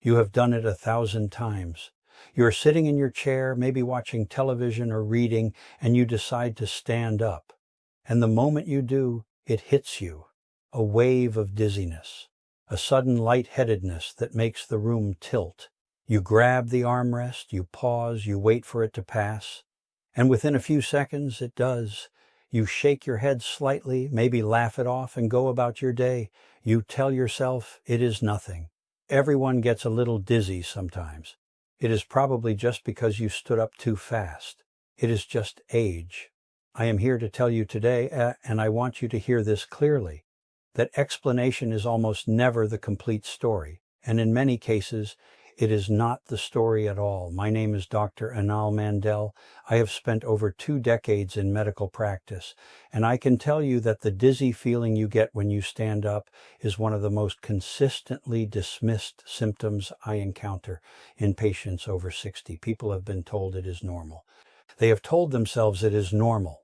You have done it 1,000 times. You are sitting in your chair, maybe watching television or reading, and you decide to stand up. And the moment you do, it hits you. A wave of dizziness. A sudden lightheadedness that makes the room tilt. You grab the armrest, you pause, you wait for it to pass. And within a few seconds, it does. You shake your head slightly, maybe laugh it off, and go about your day. You tell yourself it is nothing. Everyone gets a little dizzy sometimes. It is probably just because you stood up too fast. It is just age. I am here to tell you today, and I want you to hear this clearly, that explanation is almost never the complete story, and in many cases, it is not the story at all. My name is Dr. Annal Mandel. I have spent over 2 decades in medical practice, and I can tell you that the dizzy feeling you get when you stand up is one of the most consistently dismissed symptoms I encounter in patients over 60. People have been told it is normal. They have told themselves it is normal.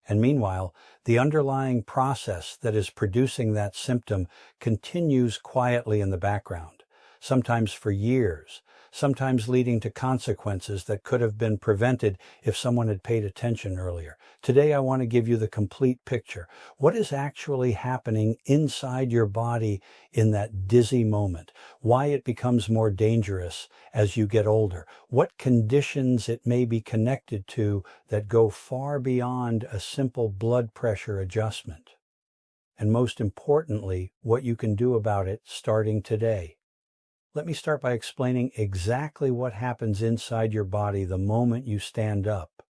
And meanwhile, the underlying process that is producing that symptom continues quietly in the background, sometimes for years, sometimes leading to consequences that could have been prevented if someone had paid attention earlier. Today, I want to give you the complete picture. What is actually happening inside your body in that dizzy moment? Why it becomes more dangerous as you get older? What conditions it may be connected to that go far beyond a simple blood pressure adjustment? And most importantly, what you can do about it starting today. Let me start by explaining exactly what happens inside your body the moment you stand up,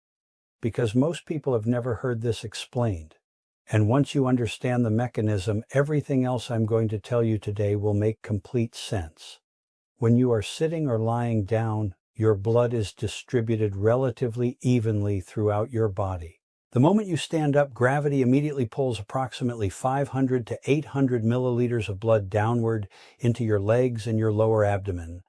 because most people have never heard this explained. And once you understand the mechanism, everything else I'm going to tell you today will make complete sense. When you are sitting or lying down, your blood is distributed relatively evenly throughout your body. The moment you stand up, gravity immediately pulls approximately 500 to 800 milliliters of blood downward into your legs and your lower abdomen.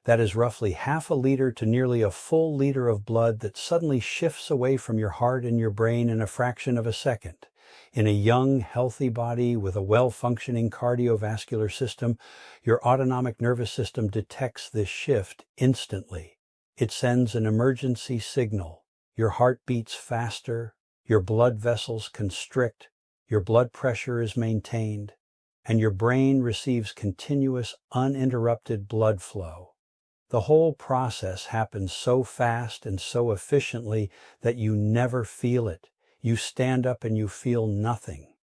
That is roughly half a liter to nearly a full liter of blood that suddenly shifts away from your heart and your brain in a fraction of a second. In a young, healthy body with a well-functioning cardiovascular system, your autonomic nervous system detects this shift instantly. It sends an emergency signal. Your heart beats faster. Your blood vessels constrict, your blood pressure is maintained, and your brain receives continuous, uninterrupted blood flow. The whole process happens so fast and so efficiently that you never feel it. You stand up and you feel nothing.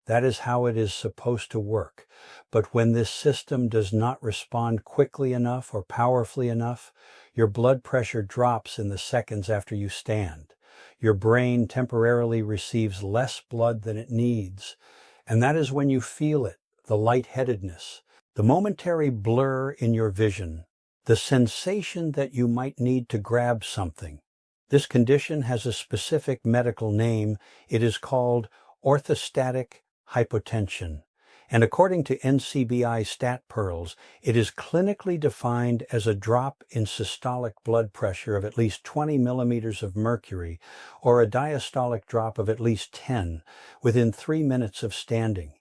That is how it is supposed to work. But when this system does not respond quickly enough or powerfully enough, your blood pressure drops in the seconds after you stand. Your brain temporarily receives less blood than it needs. And that is when you feel it, the lightheadedness, the momentary blur in your vision, the sensation that you might need to grab something. This condition has a specific medical name. It is called orthostatic hypotension. And according to NCBI StatPearls, it is clinically defined as a drop in systolic blood pressure of at least 20 millimeters of mercury or a diastolic drop of at least 10 within 3 minutes of standing.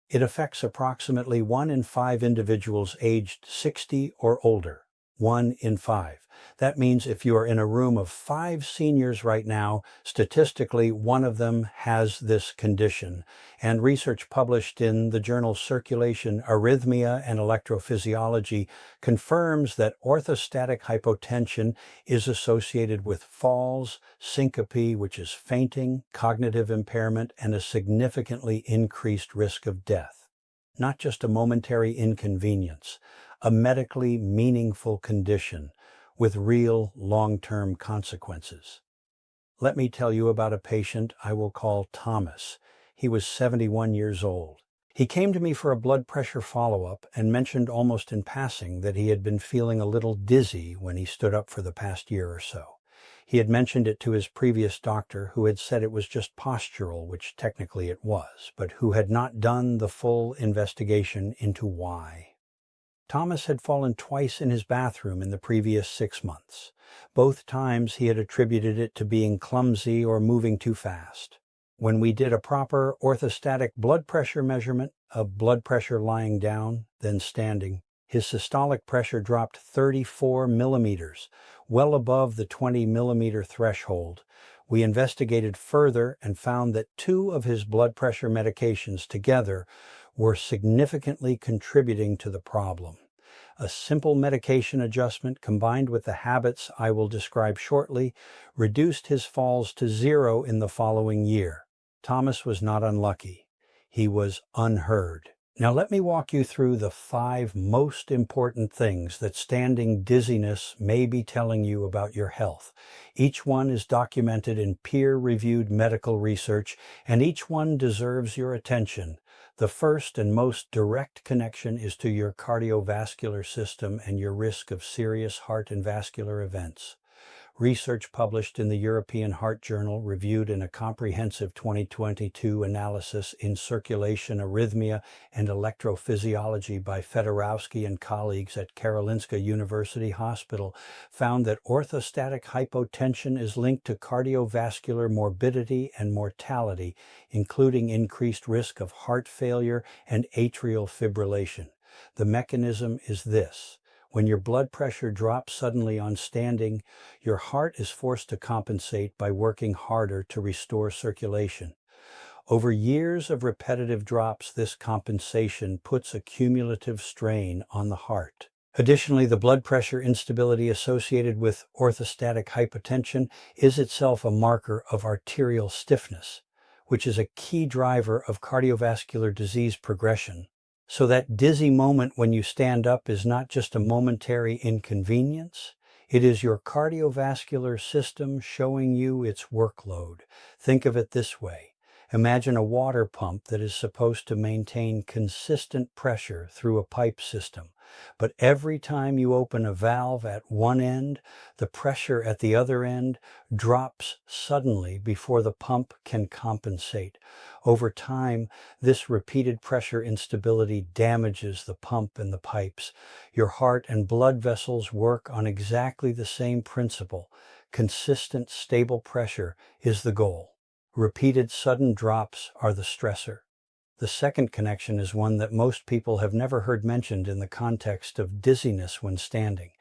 It affects approximately 1 in 5 individuals aged 60 or older. 1 in 5. That means if you are in a room of 5 seniors right now, statistically, one of them has this condition. And research published in the journal Circulation, Arrhythmia and Electrophysiology confirms that orthostatic hypotension is associated with falls, syncope, which is fainting, cognitive impairment, and a significantly increased risk of death. Not just a momentary inconvenience, a medically meaningful condition with real long-term consequences. Let me tell you about a patient I will call Thomas. He was 71 years old. He came to me for a blood pressure follow-up and mentioned almost in passing that he had been feeling a little dizzy when he stood up for the past year or so. He had mentioned it to his previous doctor, who had said it was just postural, which technically it was, but who had not done the full investigation into why. Thomas had fallen twice in his bathroom in the previous 6 months. Both times he had attributed it to being clumsy or moving too fast. When we did a proper orthostatic blood pressure measurement of blood pressure lying down, then standing, His systolic pressure dropped 34 millimeters, well above the 20 millimeter threshold. We investigated further and found that 2 of his blood pressure medications together were significantly contributing to the problem. A simple medication adjustment combined with the habits I will describe shortly reduced his falls to 0 in the following year. Thomas was not unlucky. He was unheard. Now let me walk you through the 5 most important things that standing dizziness may be telling you about your health. Each one is documented in peer-reviewed medical research, and each one deserves your attention. The first and most direct connection is to your cardiovascular system and your risk of serious heart and vascular events. Research published in the European Heart Journal reviewed in a comprehensive 2022 analysis in Circulation, Arrhythmia and Electrophysiology by Fedorowski and colleagues at Karolinska University Hospital found that orthostatic hypotension is linked to cardiovascular morbidity and mortality, including increased risk of heart failure and atrial fibrillation. The mechanism is this. When your blood pressure drops suddenly on standing, your heart is forced to compensate by working harder to restore circulation. Over years of repetitive drops, this compensation puts a cumulative strain on the heart. Additionally, the blood pressure instability associated with orthostatic hypotension is itself a marker of arterial stiffness, which is a key driver of cardiovascular disease progression. So that dizzy moment when you stand up is not just a momentary inconvenience, it is your cardiovascular system showing you its workload. Think of it this way. Imagine a water pump that is supposed to maintain consistent pressure through a pipe system. But every time you open a valve at one end, the pressure at the other end drops suddenly before the pump can compensate. Over time, this repeated pressure instability damages the pump and the pipes. Your heart and blood vessels work on exactly the same principle. Consistent, stable pressure is the goal. Repeated sudden drops are the stressor. The second connection is one that most people have never heard mentioned in the context of dizziness when standing,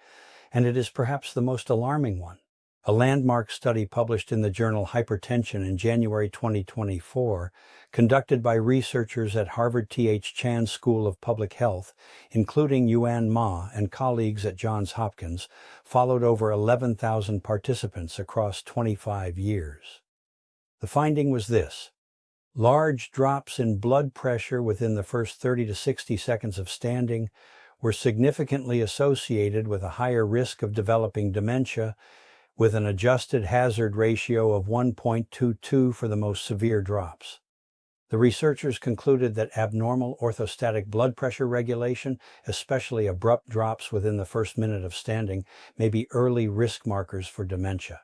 and it is perhaps the most alarming one. A landmark study published in the journal Hypertension in January 2024, conducted by researchers at Harvard T.H. Chan School of Public Health, including Yuan Ma and colleagues at Johns Hopkins, followed over 11,000 participants across 25 years. The finding was this. Large drops in blood pressure within the first 30 to 60 seconds of standing were significantly associated with a higher risk of developing dementia, with an adjusted hazard ratio of 1.22 for the most severe drops. The researchers concluded that abnormal orthostatic blood pressure regulation, especially abrupt drops within the first minute of standing, may be early risk markers for dementia.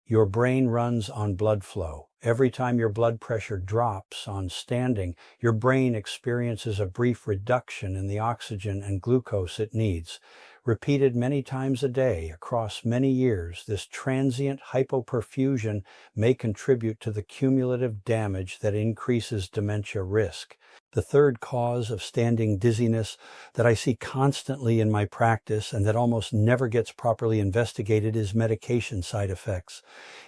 Your brain runs on blood flow. Every time your blood pressure drops on standing, your brain experiences a brief reduction in the oxygen and glucose it needs. Repeated many times a day across many years, this transient hypoperfusion may contribute to the cumulative damage that increases dementia risk. The third cause of standing dizziness that I see constantly in my practice and that almost never gets properly investigated is medication side effects.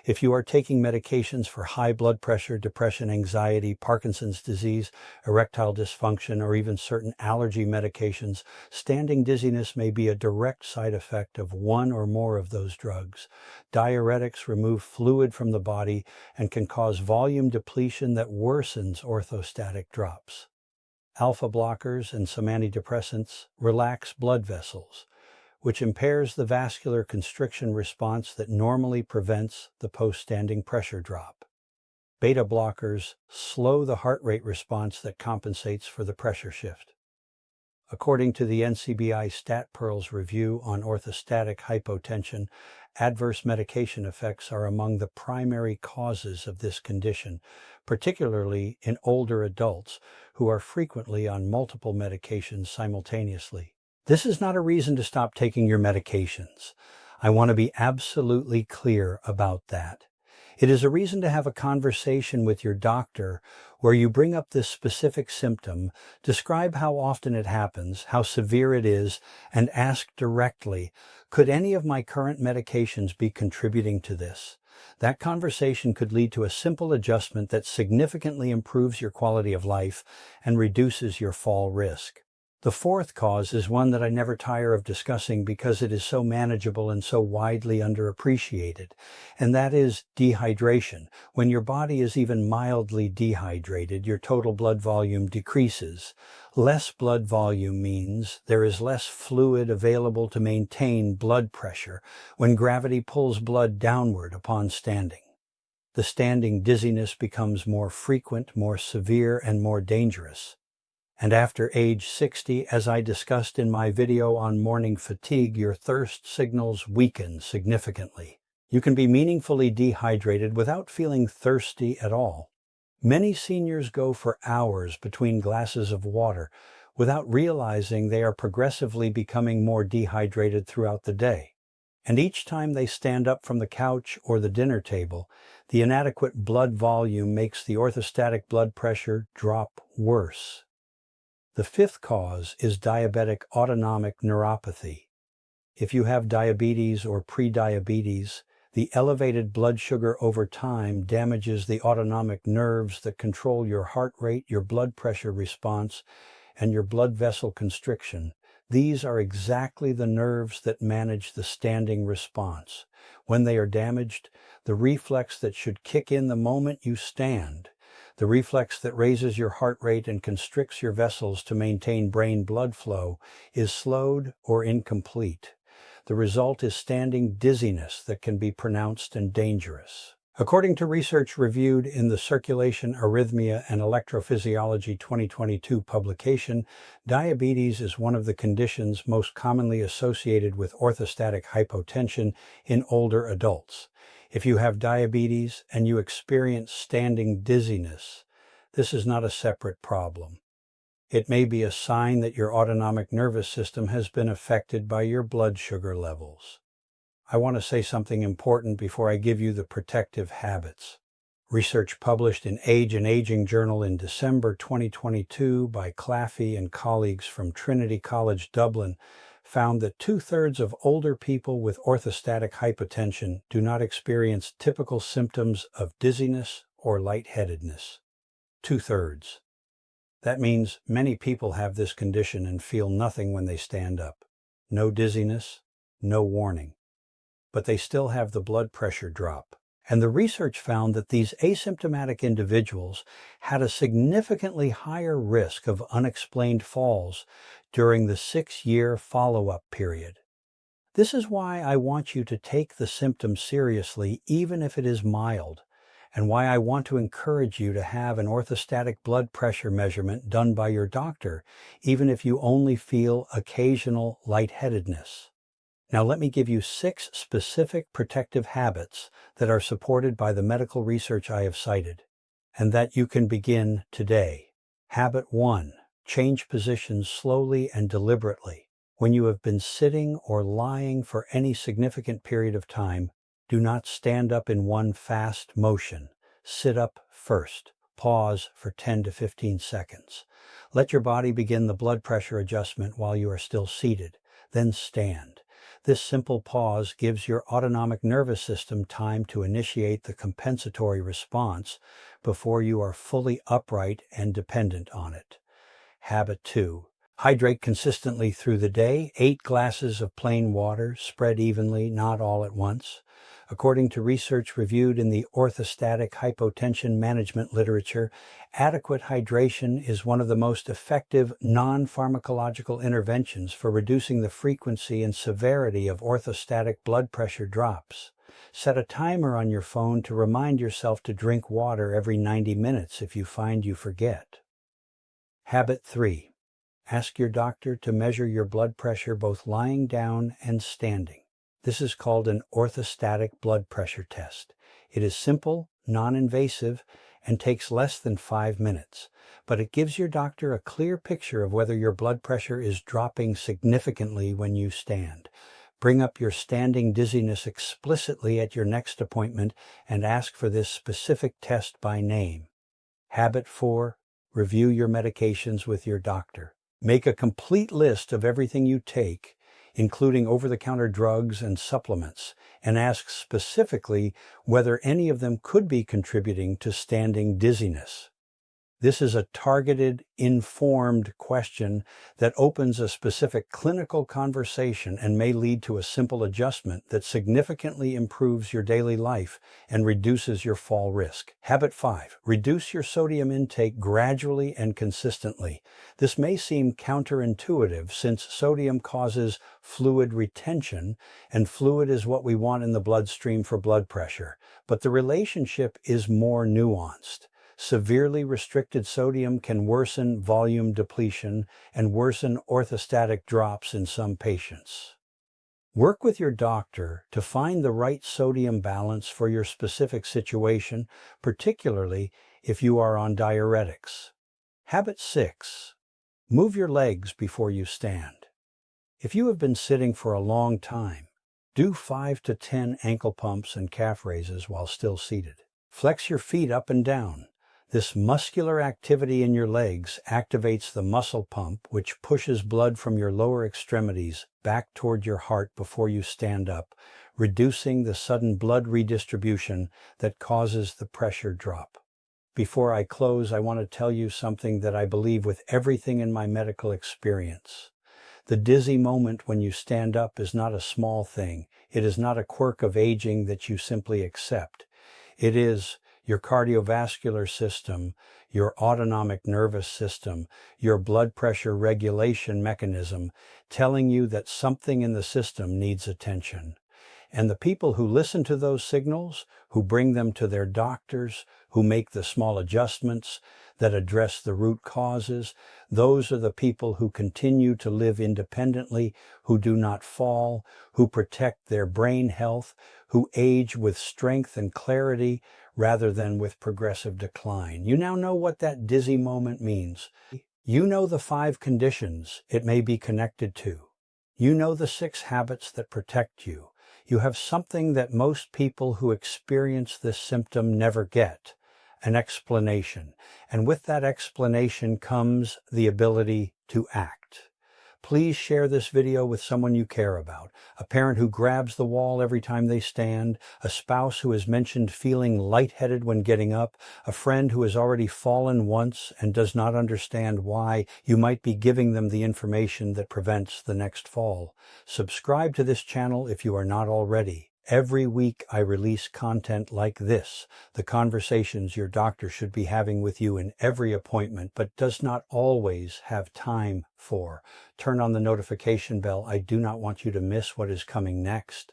If you are taking medications for high blood pressure, depression, anxiety, Parkinson's disease, erectile dysfunction, or even certain allergy medications, standing dizziness may be a direct side effect of one or more of those drugs. Diuretics remove fluid from the body and can cause volume depletion that worsens orthostatic drops. Alpha blockers and some antidepressants relax blood vessels, which impairs the vascular constriction response that normally prevents the post-standing pressure drop. Beta blockers slow the heart rate response that compensates for the pressure shift. According to the NCBI StatPearls review on orthostatic hypotension, adverse medication effects are among the primary causes of this condition, particularly in older adults who are frequently on multiple medications simultaneously. This is not a reason to stop taking your medications. I want to be absolutely clear about that. It is a reason to have a conversation with your doctor where you bring up this specific symptom, describe how often it happens, how severe it is, and ask directly, could any of my current medications be contributing to this? That conversation could lead to a simple adjustment that significantly improves your quality of life and reduces your fall risk. The fourth cause is one that I never tire of discussing because it is so manageable and so widely underappreciated, and that is dehydration. When your body is even mildly dehydrated, your total blood volume decreases. Less blood volume means there is less fluid available to maintain blood pressure when gravity pulls blood downward upon standing. The standing dizziness becomes more frequent, more severe, and more dangerous. And after age 60, as I discussed in my video on morning fatigue, your thirst signals weaken significantly. You can be meaningfully dehydrated without feeling thirsty at all. Many seniors go for hours between glasses of water without realizing they are progressively becoming more dehydrated throughout the day. And each time they stand up from the couch or the dinner table, the inadequate blood volume makes the orthostatic blood pressure drop worse. The fifth cause is diabetic autonomic neuropathy. If you have diabetes or prediabetes, the elevated blood sugar over time damages the autonomic nerves that control your heart rate, your blood pressure response, and your blood vessel constriction. These are exactly the nerves that manage the standing response. When they are damaged, the reflex that should kick in the moment you stand, the reflex that raises your heart rate and constricts your vessels to maintain brain blood flow, is slowed or incomplete. The result is standing dizziness that can be pronounced and dangerous. According to research reviewed in the Circulation, Arrhythmia and Electrophysiology 2022 publication, diabetes is one of the conditions most commonly associated with orthostatic hypotension in older adults. If you have diabetes and you experience standing dizziness, this is not a separate problem. It may be a sign that your autonomic nervous system has been affected by your blood sugar levels. I want to say something important before I give you the protective habits. Research published in Age and Aging Journal in December 2022 by Claffey and colleagues from Trinity College Dublin found that 2/3 of older people with orthostatic hypotension do not experience typical symptoms of dizziness or lightheadedness. 2/3. That means many people have this condition and feel nothing when they stand up. No dizziness, no warning. But they still have the blood pressure drop. And the research found that these asymptomatic individuals had a significantly higher risk of unexplained falls during the 6-year follow-up period. This is why I want you to take the symptom seriously, even if it is mild, and why I want to encourage you to have an orthostatic blood pressure measurement done by your doctor, even if you only feel occasional lightheadedness. Now let me give you 6 specific protective habits that are supported by the medical research I have cited, and that you can begin today. Habit 1. Change positions slowly and deliberately. When you have been sitting or lying for any significant period of time, do not stand up in one fast motion. Sit up first. Pause for 10 to 15 seconds. Let your body begin the blood pressure adjustment while you are still seated. Then stand. This simple pause gives your autonomic nervous system time to initiate the compensatory response before you are fully upright and dependent on it. Habit 2. Hydrate consistently through the day. 8 glasses of plain water, spread evenly, not all at once. According to research reviewed in the orthostatic hypotension management literature, adequate hydration is one of the most effective non-pharmacological interventions for reducing the frequency and severity of orthostatic blood pressure drops. Set a timer on your phone to remind yourself to drink water every 90 minutes if you find you forget. Habit 3. Ask your doctor to measure your blood pressure both lying down and standing. This is called an orthostatic blood pressure test. It is simple, non-invasive, and takes less than 5 minutes, but it gives your doctor a clear picture of whether your blood pressure is dropping significantly when you stand. Bring up your standing dizziness explicitly at your next appointment and ask for this specific test by name. Habit 4. Review your medications with your doctor. Make a complete list of everything you take, including over-the-counter drugs and supplements, and ask specifically whether any of them could be contributing to standing dizziness. This is a targeted, informed question that opens a specific clinical conversation and may lead to a simple adjustment that significantly improves your daily life and reduces your fall risk. Habit 5. Reduce your sodium intake gradually and consistently. This may seem counterintuitive since sodium causes fluid retention, and fluid is what we want in the bloodstream for blood pressure, but the relationship is more nuanced. Severely restricted sodium can worsen volume depletion and worsen orthostatic drops in some patients. Work with your doctor to find the right sodium balance for your specific situation, particularly if you are on diuretics. Habit 6. Move your legs before you stand. If you have been sitting for a long time, do 5 to 10 ankle pumps and calf raises while still seated. Flex your feet up and down. This muscular activity in your legs activates the muscle pump, which pushes blood from your lower extremities back toward your heart before you stand up, reducing the sudden blood redistribution that causes the pressure drop. Before I close, I want to tell you something that I believe with everything in my medical experience. The dizzy moment when you stand up is not a small thing. It is not a quirk of aging that you simply accept. It is your cardiovascular system, your autonomic nervous system, your blood pressure regulation mechanism telling you that something in the system needs attention. And the people who listen to those signals, who bring them to their doctors, who make the small adjustments that address the root causes, those are the people who continue to live independently, who do not fall, who protect their brain health, who age with strength and clarity rather than with progressive decline. You now know what that dizzy moment means. You know the 5 conditions it may be connected to. You know the 6 habits that protect you. You have something that most people who experience this symptom never get, an explanation. And with that explanation comes the ability to act. Please share this video with someone you care about, a parent who grabs the wall every time they stand, a spouse who has mentioned feeling lightheaded when getting up, a friend who has already fallen once and does not understand why. You might be giving them the information that prevents the next fall. Subscribe to this channel if you are not already. Every week I release content like this, the conversations your doctor should be having with you in every appointment, but does not always have time for. Turn on the notification bell. I do not want you to miss what is coming next.